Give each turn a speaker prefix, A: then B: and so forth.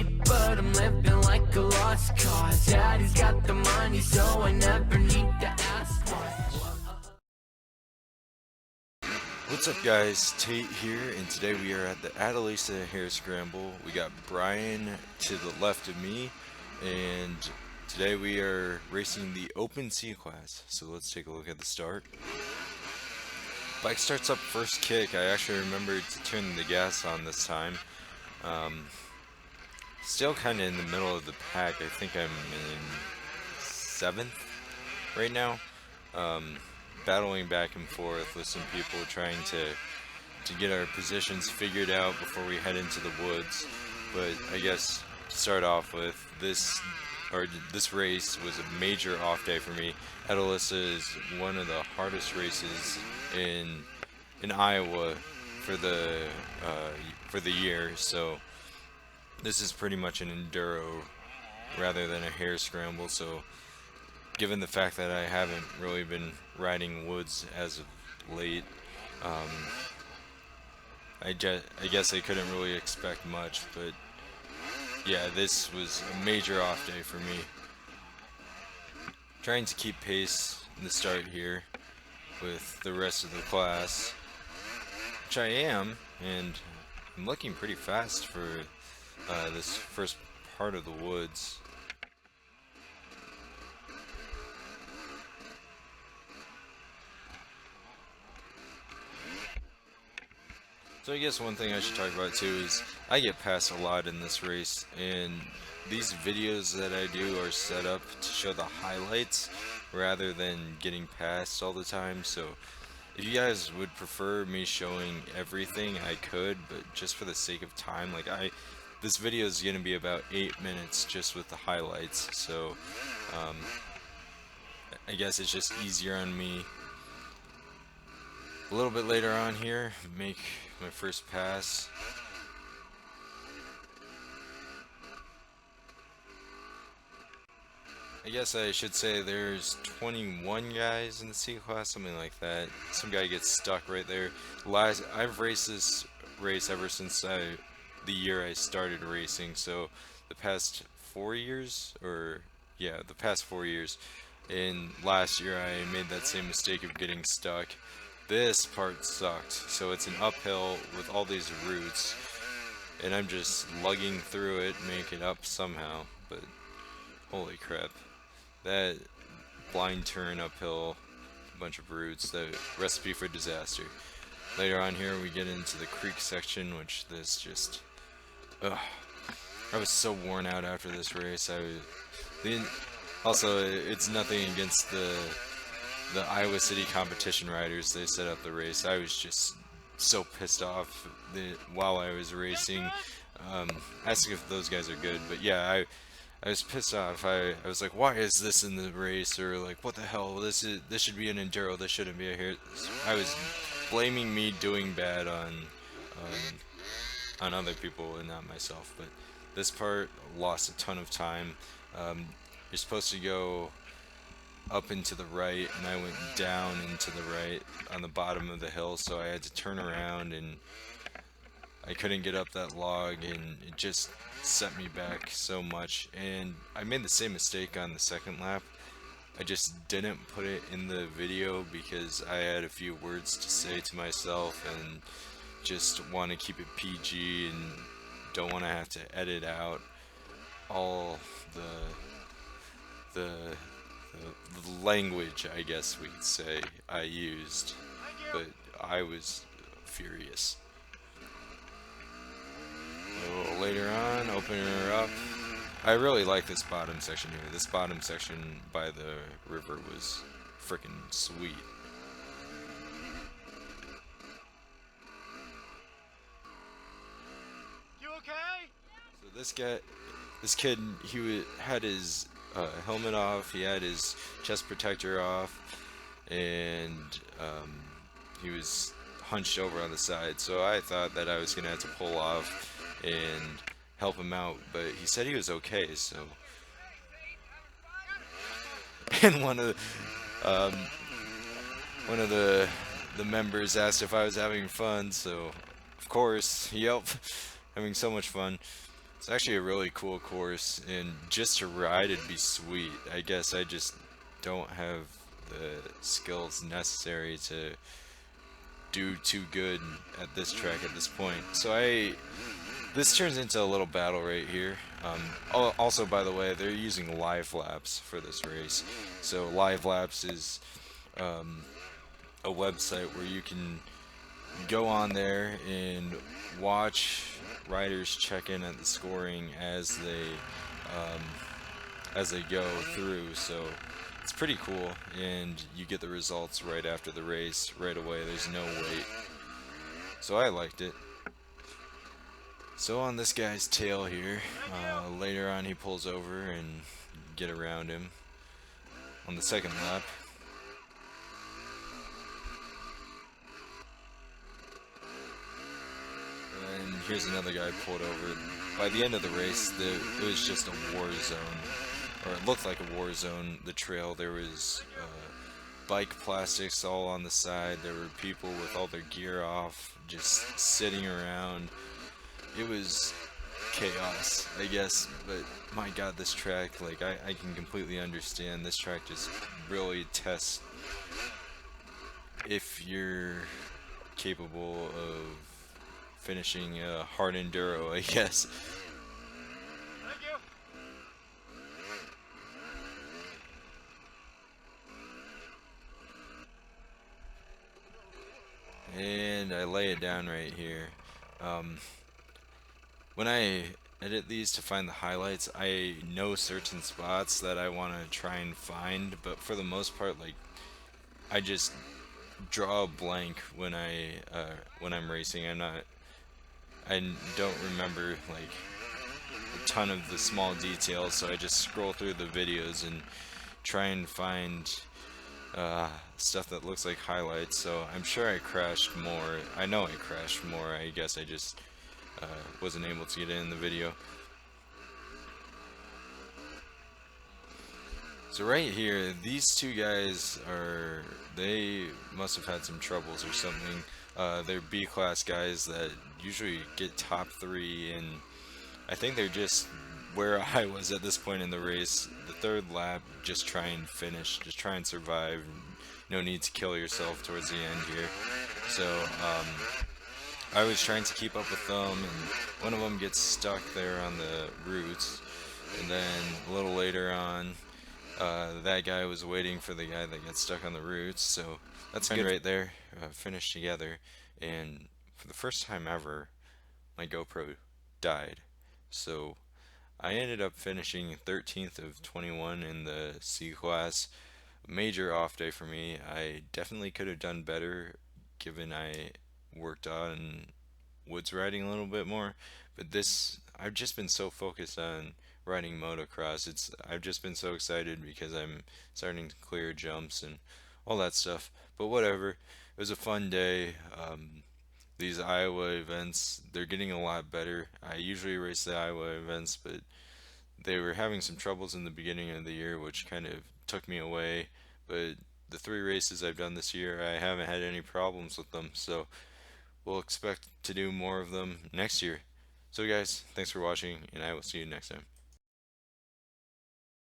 A: need, but I'm living like a lost cause. Daddy's got the money, so I never need to ask twice.
B: What's up guys, Tate here, and today we are at the Atalissa Hare Scramble. We got Brian to the left of me, and today we are racing the Open C class. So let's take a look at the start. Bike starts up first kick. I actually remembered to turn the gas on this time. Still kind of in the middle of the pack. I think I'm in 7th right now. Battling back and forth with some people trying to get our positions figured out before we head into the woods. But I guess to start off with, this race was a major off day for me. Atalissa is one of the hardest races in Iowa for the year, so this is pretty much an enduro rather than a hare scramble. So given the fact that I haven't really been riding woods as of late, I guess I couldn't really expect much, but yeah, this was a major off day for me. Trying to keep pace in the start here with the rest of the class, which I am, and I'm looking pretty fast for this first part of the woods. So I guess one thing I should talk about too is I get passed a lot in this race, and these videos that I do are set up to show the highlights rather than getting passed all the time. So if you guys would prefer me showing everything, I could, but just for the sake of time, this video is going to be about 8 minutes just with the highlights, so I guess it's just easier on me. A little bit later on here, make my first pass. I guess I should say there's 21 guys in the C class, something like that. Some guy gets stuck right there. I've raced this race ever since the year I started racing, so the past 4 years, the past 4 years. And last year I made that same mistake of getting stuck. This part sucked, so it's an uphill with all these roots, and I'm just lugging through it, make it up somehow, but holy crap. That blind turn uphill, a bunch of roots, the recipe for disaster. Later on here we get into the creek section, which this just, I was so worn out after this race. Also, it's nothing against the Iowa City competition riders. They set up the race. I was just so pissed off while I was racing. Asking if those guys are good, but yeah, I was pissed off. I was like, why is this in the race? Or like, what the hell? This should be an enduro. This shouldn't be a hare. I was blaming me doing bad on other people and not myself. But this part lost a ton of time. You're supposed to go up and to the right, and I went down and to the right on the bottom of the hill, so I had to turn around, and I couldn't get up that log, and it just set me back so much. And I made the same mistake on the second lap. I just didn't put it in the video because I had a few words to say to myself and just want to keep it PG and don't want to have to edit out all the language, I guess we could say, I used, but I was furious. A little later on, opening her up. I really like this bottom section here. This bottom section by the river was freaking sweet.
C: You okay?
B: So this kid, had his helmet off, he had his chest protector off, and he was hunched over on the side, so I thought that I was gonna have to pull off and help him out, but he said he was okay. So and one of the members asked if I was having fun, so of course, yep, having so much fun. It's actually a really cool course, and just to ride it'd be sweet. I guess I just don't have the skills necessary to do too good at this track at this point. So this turns into a little battle right here. Also, by the way, they're using live laps for this race. So live laps is a website where you can go on there and watch riders check in at the scoring as they go through. So it's pretty cool, and you get the results right after the race right away. There's no wait. So I liked it. So on this guy's tail here, later on he pulls over and get around him on the second lap. And here's another guy pulled over. By the end of the race, it was just a war zone, or it looked like a war zone. The trail, there was bike plastics all on the side. There were people with all their gear off, just sitting around. It was chaos, I guess, but my god, this track, like, I can completely understand. This track just really tests if you're capable of finishing a hard enduro, I guess. And I lay it down right here. When I edit these to find the highlights, I know certain spots that I want to try and find, but for the most part, like, I just draw a blank when I'm racing. I don't remember like a ton of the small details, so I just scroll through the videos and try and find stuff that looks like highlights. So I'm sure I crashed more. I know I crashed more. I guess I just wasn't able to get in the video. So right here, these two guys they must have had some troubles or something. They're B-class guys that usually get top 3, and I think they're just where I was at this point in the race. The third lap, just try and finish, just try and survive. No need to kill yourself towards the end here. So I was trying to keep up with them, and one of them gets stuck there on the roots, and then a little later on, that guy was waiting for the guy that got stuck on the roots. So that's good right there. Finished together, and for the first time ever, my GoPro died. So I ended up finishing 13th of 21 in the C class. Major off day for me. I definitely could have done better given I worked on woods riding a little bit more, but I've just been so focused on riding motocross. I've just been so excited because I'm starting to clear jumps and all that stuff. But whatever. It was a fun day. These Iowa events, they're getting a lot better. I usually race the Iowa events, but they were having some troubles in the beginning of the year, which kind of took me away. But the 3 races I've done this year, I haven't had any problems with them. So we'll expect to do more of them next year. So guys, thanks for watching, and I will see you next time.